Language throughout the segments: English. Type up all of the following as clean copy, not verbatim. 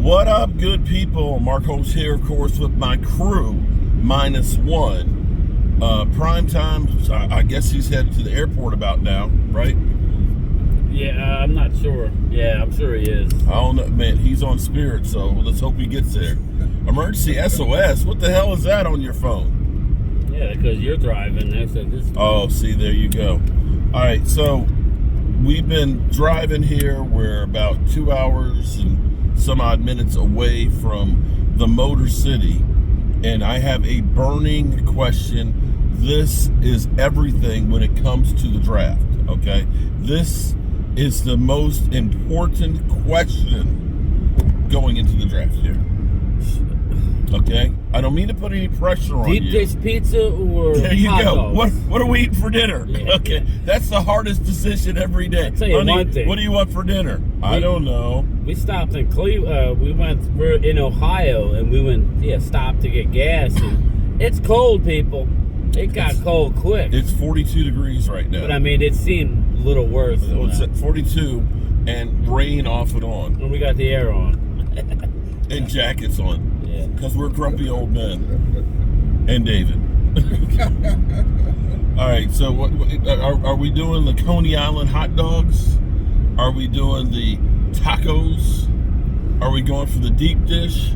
What up, good people? Mark Holmes here, of course, with my crew, -1. Prime time, I guess he's headed to the airport about now, right? Yeah, I'm not sure. Yeah, I'm sure he is. I don't know, man. He's on Spirit, so let's hope he gets there. Emergency SOS. What the hell is that on your phone? Yeah, because you're driving. Oh, see, there you go. All right, so we've been driving here. We're about 2 hours and some odd minutes away from the Motor City, and I have a burning question. This is everything when it comes to the draft, okay? This is the most important question going into the draft here. Okay? I don't mean to put any pressure on you. Deep dish pizza or there you hot go. dogs? What are we eating for dinner? Yeah. Okay, that's the hardest decision every day. I'll tell you Honey, one thing. what do you want for dinner? I don't know. We stopped in Cleveland. We're in Ohio, and we stopped to get gas, and it's cold, people. It got cold quick. It's 42 degrees right now. But I mean, it seemed a little worse. It's at 42 and rain off and on. And we got the air on. And jackets on. Yeah. Because we're grumpy old men. And David. All right, so what are we doing the Coney Island hot dogs? Are we doing the tacos? Are we going for the deep dish?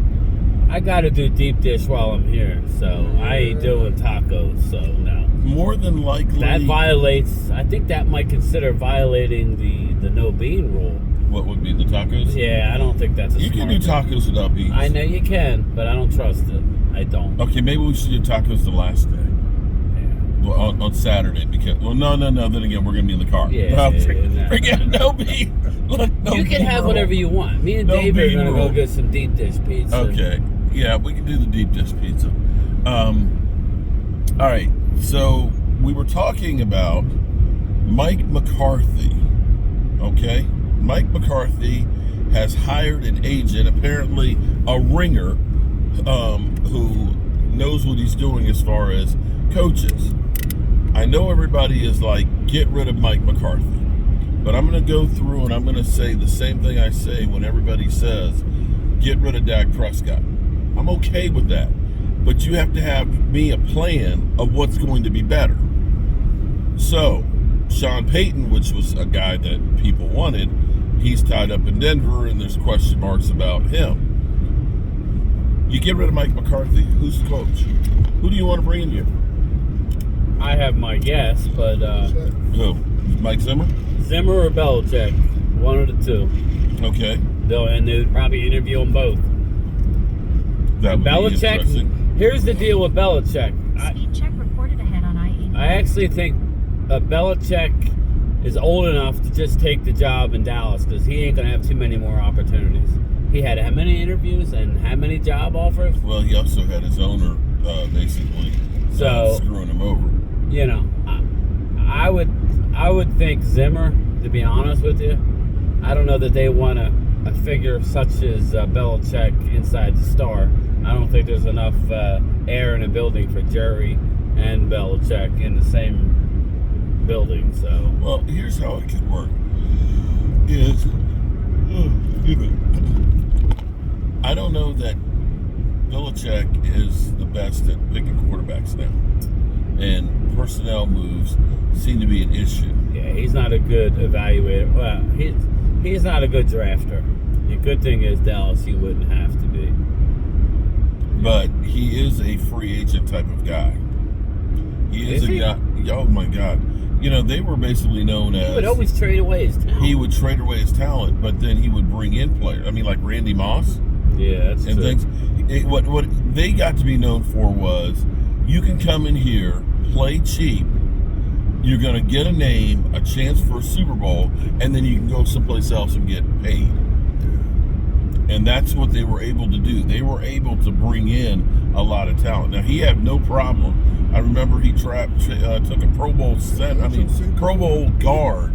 I got to do deep dish while I'm here, so I ain't doing tacos, so no. More than likely. That violates, I think that might consider violating the no bean rule. What would be the tacos? Yeah, I don't think that's a You can do tacos without beans. I know you can, but I don't trust it. I don't. Okay, maybe we should do tacos the last day. Yeah. Well, on Saturday, because, no. Then again, we're going to be in the car. Yeah, Forget no bean. Look, no you can bean have roll. whatever you want. Me and No Dave are bean going to roll. go get some deep dish pizza. Okay. Yeah, we can do the deep dish pizza. All right. So we were talking about Mike McCarthy. Okay? Mike McCarthy has hired an agent, apparently a ringer, who knows what he's doing as far as coaches. I know everybody is like, get rid of Mike McCarthy. But I'm going to go through and I'm going to say the same thing I say when everybody says, get rid of Dak Prescott. I'm okay with that. But you have to have me a plan of what's going to be better. So, Sean Payton, which was a guy that people wanted, he's tied up in Denver and there's question marks about him. You get rid of Mike McCarthy, who's the coach? Who do you want to bring in here? I have my guess, but... Who? Mike Zimmer? Zimmer or Belichick. One of the two. Okay. And they would probably interview them both. That would be interesting. Here's the deal with Belichick. Speed check reported ahead on I-80. I actually think Belichick is old enough to just take the job in Dallas because he ain't going to have too many more opportunities. He had how many interviews and how many job offers? Well, he also had his owner basically screwing him over. You know, I would think Zimmer, to be honest with you. I don't know that they want a figure such as Belichick inside the star. I don't think there's enough air in a building for Jerry and Belichick in the same building. So, well, here's how it could work. I don't know that Belichick is the best at picking quarterbacks now, and personnel moves seem to be an issue. Yeah, he's not a good evaluator. Well, he's not a good drafter. The good thing is Dallas, he wouldn't have to be. But he is a free agent type of guy. He is a guy. Oh my God! You know, they were basically known as. He would always trade away his talent. He would trade away his talent, but then he would bring in players. I mean, like Randy Moss. Yeah, that's and true. Things. What they got to be known for was, you can come in here, play cheap. You're going to get a name, a chance for a Super Bowl, and then you can go someplace else and get paid. And that's what they were able to do. They were able to bring in a lot of talent. Now, he had no problem. I remember he took a Pro Bowl Pro Bowl guard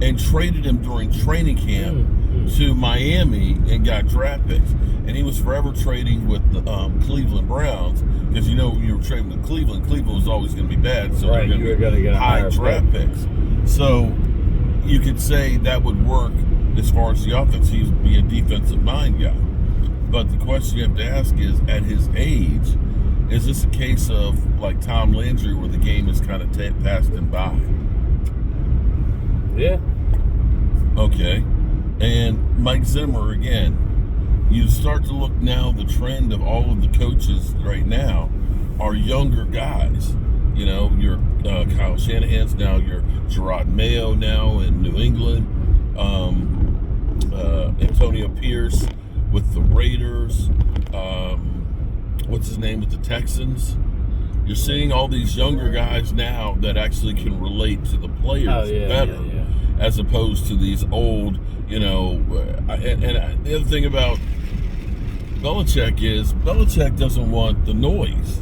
and traded him during training camp to Miami and got draft picks. And he was forever trading with the Cleveland Browns because, you know, when you were trading with Cleveland was always going to be bad. So you were going to get high draft picks. So you could say that would work as far as the offense. He's be a defensive mind guy. But the question you have to ask is, at his age, is this a case of like Tom Landry, where the game is kind of passed him by? Yeah. Okay. And Mike Zimmer, again, you start to look now, the trend of all of the coaches right now are younger guys. You know, your Kyle Shanahan's now, your Gerard Mayo now in New England, Antonio Pierce with the Raiders, what's his name with the Texans. You're seeing all these younger guys now that actually can relate to the players better, as opposed to these old, you know. And the other thing about Belichick is Belichick doesn't want the noise.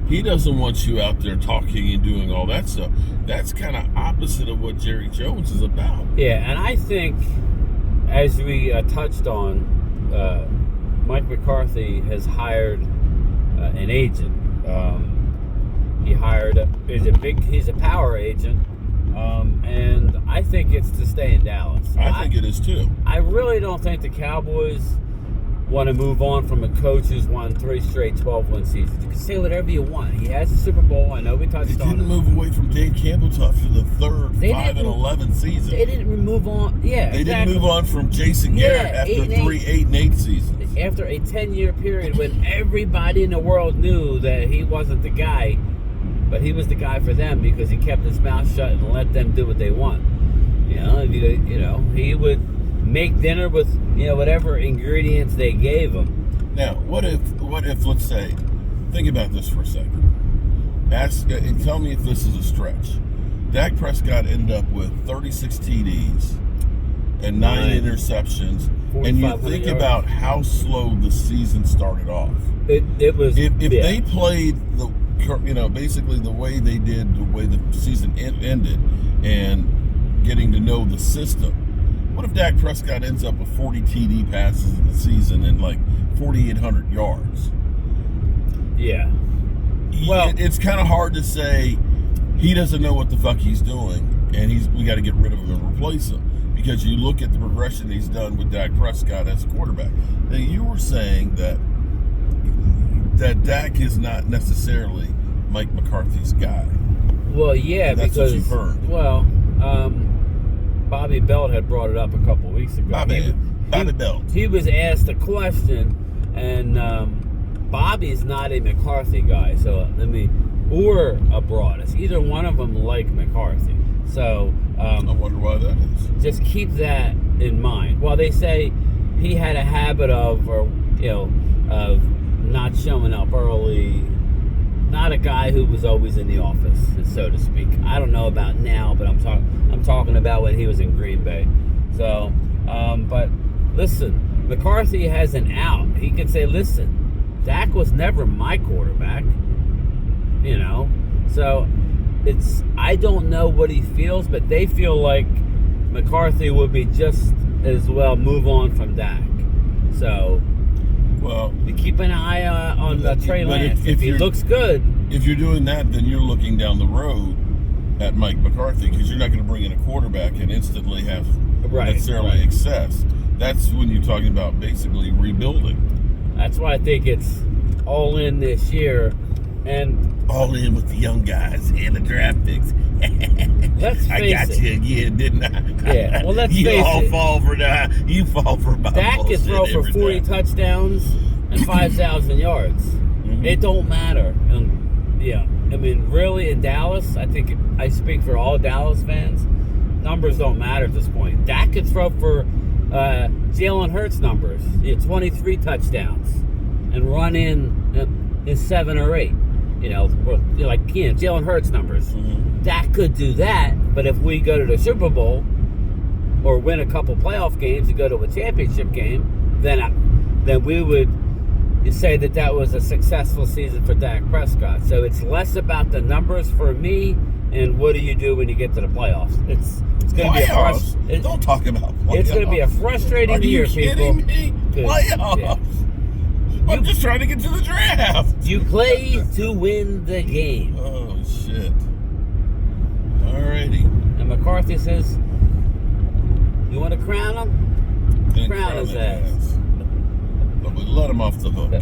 He doesn't want you out there talking and doing all that stuff. That's kind of opposite of what Jerry Jones is about. Yeah, and I think, as we touched on, Mike McCarthy has hired an agent. He hired he's a power agent, and I think it's to stay in Dallas. I think it is too. I really don't think the Cowboys want to move on from a coach who's won 3 straight 12-win seasons. You can say whatever you want. He has a Super Bowl. I know we touched on it. They didn't move away from Dave Campbell after the third 5-11 season. They didn't move on. Yeah, they didn't move on from Jason Garrett after 8-8 seasons. After a 10-year period when everybody in the world knew that he wasn't the guy, but he was the guy for them because he kept his mouth shut and let them do what they want. You know, he would make dinner with, whatever ingredients they gave him. Now, what if let's say, think about this for a second. Ask and tell me if this is a stretch. Dak Prescott ended up with 36 TDs and 9 interceptions, and you think about how slow the season started off. It was. If they played basically the way they did, the way the season ended, and getting to know the system. What if Dak Prescott ends up with 40 TD passes in the season and like 4,800 yards? Yeah. Well, it's kind of hard to say he doesn't know what the fuck he's doing, and we got to get rid of him and replace him, because you look at the progression he's done with Dak Prescott as a quarterback. Now, you were saying that Dak is not necessarily Mike McCarthy's guy. Well, yeah, that's because what you've heard. Well, Bobby Belt had brought it up a couple weeks ago. Bobby Belt. He was asked a question, and Bobby's not a McCarthy guy, or a Broadus. Either one of them like McCarthy. So I wonder why that is. Just keep that in mind. Well, they say he had a habit of not showing up early. Not a guy who was always in the office, so to speak. I don't know about now, but I'm talking about when he was in Green Bay. So, but listen, McCarthy has an out. He can say, listen, Dak was never my quarterback. So I don't know what he feels, but they feel like McCarthy would be just as well move on from Dak. So, well, you keep an eye on Trey Lance. If he looks good. If you're doing that, then you're looking down the road at Mike McCarthy, because you're not going to bring in a quarterback and instantly have necessarily excess. That's when you're talking about basically rebuilding. That's why I think it's all in this year, and all in with the young guys and the draft picks. Let's face I got you again, didn't I? Yeah. Well, let's face it. You fall for Dak can throw for 40 touchdowns and 5,000 yards. Mm-hmm. It don't matter. Really, in Dallas, I think I speak for all Dallas fans. Numbers don't matter at this point. Dak could throw for Jalen Hurts numbers, 23 touchdowns, and run in 7 or 8. Jalen Hurts numbers. Mm-hmm. Dak could do that, but if we go to the Super Bowl or win a couple playoff games and go to a championship game, then we would say that was a successful season for Dak Prescott. So it's less about the numbers for me and what do you do when you get to the playoffs. It's going to be don't talk about playoffs. It's going to be a frustrating year, people. Are you kidding me? Playoffs. Yeah. I'm just trying to get to the draft. You play to win the game. Oh, shit. Alrighty. And McCarthy says, You want to crown him? Then Crown his that ass. But we let him off the hook.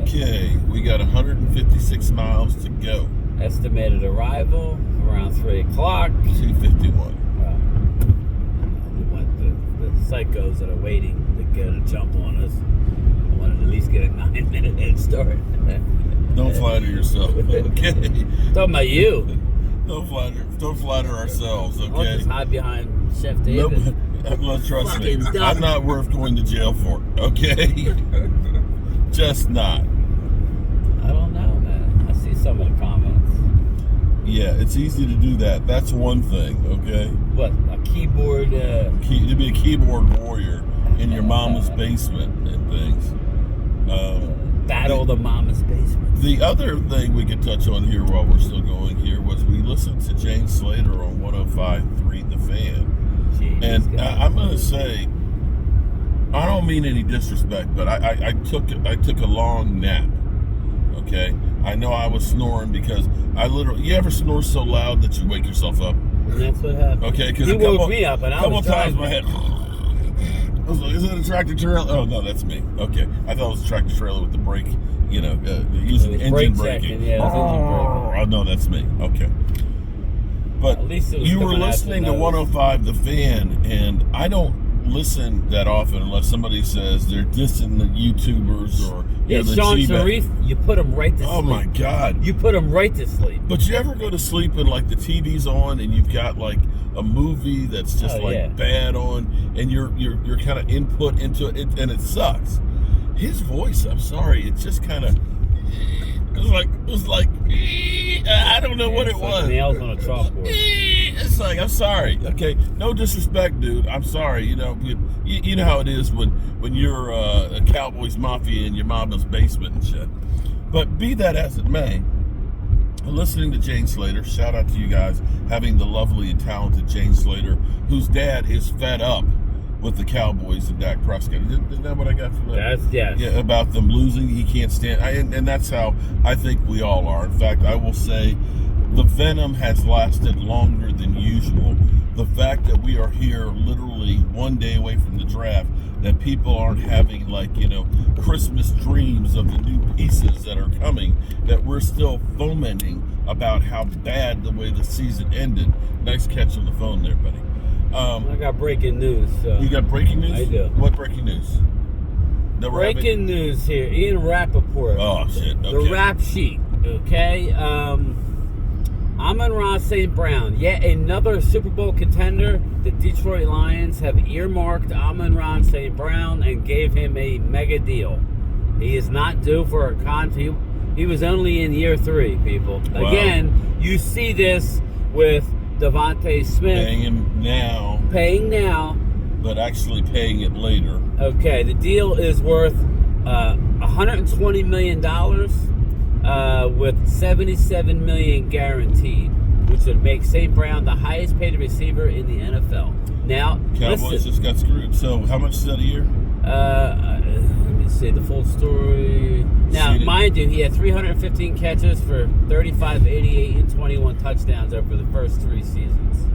Okay, we got 156 miles to go. Estimated arrival around 3 o'clock. 251. Well, we want the psychos that are waiting to get a jump on us. I wanted to at least get a 9-minute head start. Don't flatter yourself, okay? Talking about you. Don't flatter ourselves, I'll okay? just hide behind Chef David. Well, trust me, Fucking dumb. I'm not worth going to jail for, okay? Just not. I don't know, man. I see some of the comments. Yeah, it's easy to do that. That's one thing, okay? What, a keyboard? To be a keyboard warrior in your mama's basement and things. Battle the mama's basement. The other thing we could touch on here while we're still going here was we listened to James Slater on 105.3 The Fan. Jeez, And I'm going to say, I don't mean any disrespect, but I took a long nap. Okay, I know I was snoring because you ever snore so loud that you wake yourself up? And that's what happened. Okay, because you woke me up, and I was times driving. my head. I was like, is that a tractor trailer? Oh no, that's me. Okay, I thought it was a tractor trailer with the brake. Using engine brake braking. checking, yeah, it was engine braking. Oh no, that's me. Okay. But At least it was you were coming out listening to your nose. 105 The Fan, and I don't listen that often unless somebody says they're dissing the YouTubers or Yeah, the Sean G-Bag. Sharif, you put him right to sleep. Oh my God! You put him right to sleep. But you ever go to sleep and like the TV's on and you've got like a movie that's just bad on and you're kind of input into it and it sucks. His voice, I'm sorry, it just kind of it was like I don't know what it was. Like nails on a chalkboard. It's like, I'm sorry. Okay, no disrespect, dude. I'm sorry. You know how it is when you're a Cowboys Mafia in your mama's basement and shit. But be that as it may, listening to Jane Slater, shout out to you guys having the lovely and talented Jane Slater, whose dad is fed up with the Cowboys and Dak Prescott. Isn't that what I got from that? Yeah, about them losing. He can't stand, and that's how I think we all are. In fact, I will say the venom has lasted longer than usual. The fact that we are here literally one day away from the draft, that people aren't having Christmas dreams of the new pieces that are coming, that we're still fomenting about how bad the way the season ended. Nice catch on the phone there, buddy. I got breaking news. So. You got breaking news? I do. What breaking news? Breaking news here. Ian Rappaport. Oh, shit. Okay. The rap sheet. Okay. Amon-Ra St. Brown. Yet another Super Bowl contender. The Detroit Lions have earmarked Amon-Ra St. Brown and gave him a mega deal. He is not due for a contract. He was only in year 3, people. Wow. Again, you see this with Devontae Smith. Paying now. But actually paying it later. Okay, the deal is worth $120 million with $77 million guaranteed, which would make St. Brown the highest paid receiver in the NFL. Now, Cowboys just got screwed. So how much is that a year? Let me see the full story. Now, mind you, he had 315 catches for 35, 88, and 21 touchdowns over the first 3 seasons.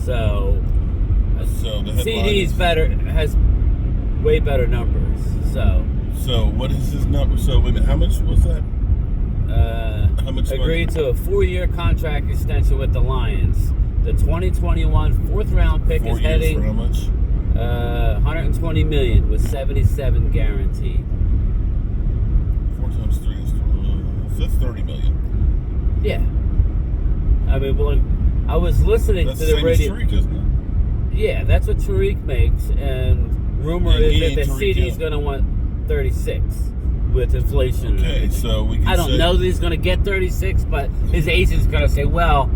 So the CD's has way better numbers. So what is his number? So wait a minute, how much was that? How much agreed to a 4-year contract extension with the Lions. The 2021 4th-round pick is heading for how much? $120 million with 77 guaranteed. 4 times 3 is that's $30 million. Yeah. I mean, well, I was listening That's to the radio. Tariq, isn't it? Yeah, that's what Tariq makes, and rumor is that the CD's going to want 36 with inflation. Okay, so we can I don't know that he's going to get 36, but his agent's going to say, well,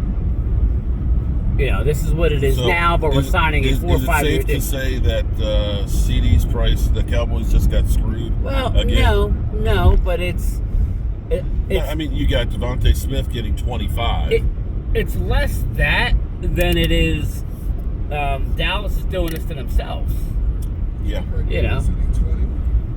this is what it is now, but we're signing a 4 or 5 year deal. Is it safe to say that CD's price, the Cowboys just got screwed? Well, again? no, but it's I mean, you got Devontae Smith getting 25. It's less that than it is. Dallas is doing this to themselves. Yeah.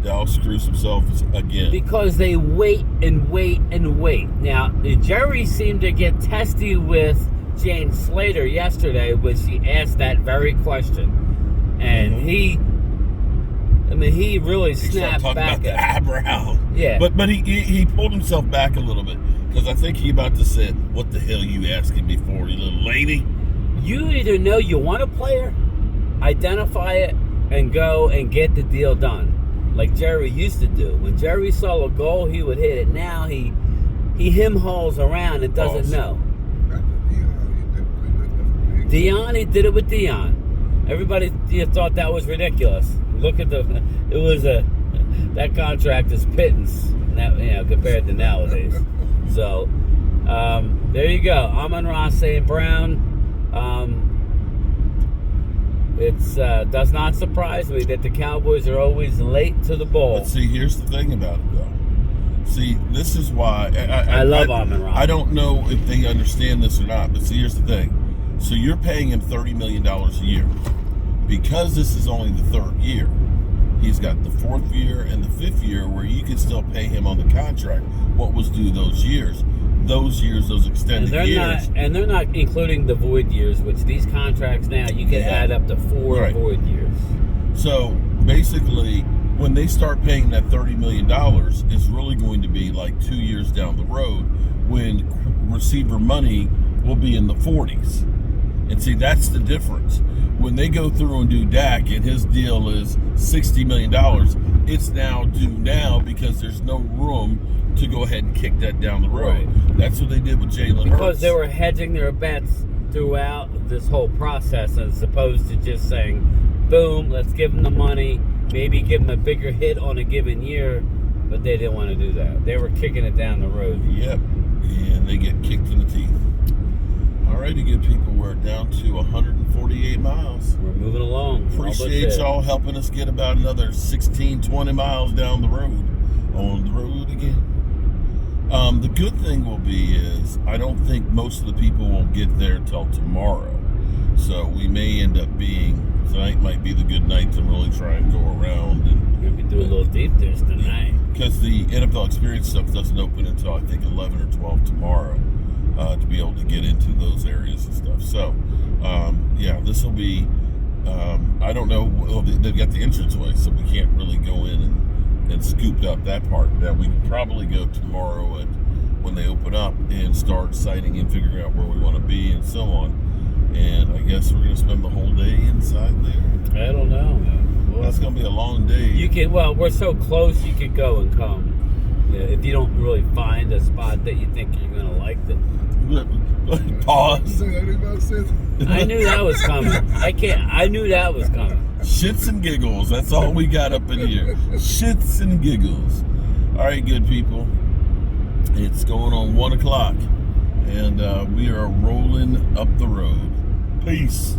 Dallas screws himself again. Because they wait and wait and wait. Now, Jerry seemed to get testy with Jane Slater yesterday when she asked that very question, and he really snapped talking back about the at eyebrow. Yeah. But he pulled himself back a little bit because I think he about to say, "What the hell you asking me for, you little lady?" You either know you want a player, identify it, and go and get the deal done, like Jerry used to do. When Jerry saw a goal, he would hit it. Now he him-hauls around and doesn't know. Dion, he did it with Dion. Everybody thought that was ridiculous. Look at that contract is pittance, compared to nowadays. So there you go. Amon-Ra St. Brown. It does not surprise me that the Cowboys are always late to the ball. But see, here's the thing about it, though. See, this is why I love Amon-Ra. I don't know if they understand this or not, but see, here's the thing. So you're paying him $30 million a year. Because this is only the third year, he's got the fourth year and the fifth year where you can still pay him on the contract what was due those years. Those extended years. And they're not including the void years, which these contracts now, you can add up to 4 void years. So basically, when they start paying that $30 million, it's really going to be like 2 years down the road when receiver money will be in the 40s. And see, that's the difference. When they go through and do Dak and his deal is $60 million, it's now due now because there's no room to go ahead and kick that down the road. Right. That's what they did with Jalen Hurts. Because they were hedging their bets throughout this whole process as opposed to just saying, boom, let's give them the money, maybe give them a bigger hit on a given year, but they didn't want to do that. They were kicking it down the road. Yep, and they get kicked in the teeth. Alrighty, good people, we're down to 148 miles. We're moving along. Appreciate y'all helping us get about another 16, 20 miles down the road. On the road again. The good thing will be is I don't think most of the people will get there till tomorrow. So we may end up tonight might be the good night to really try and go around. And maybe do a little deep dish tonight. Because the NFL Experience stuff doesn't open until I think 11 or 12 tomorrow. To be able to get into those areas and stuff. So, this will be, I don't know, well, they've got the entranceway, so we can't really go in and scoop up that part. That we can probably go tomorrow when they open up and start sighting and figuring out where we want to be and so on. And I guess we're going to spend the whole day inside there. I don't know. Well, that's going to be a long day. We're so close, you could go and come. If you don't really find a spot that you think you're going to like, Pause. I knew that was coming. I knew that was coming. Shits and giggles. That's all we got up in here. Shits and giggles. All right, good people. It's going on 1 o'clock, and we are rolling up the road. Peace.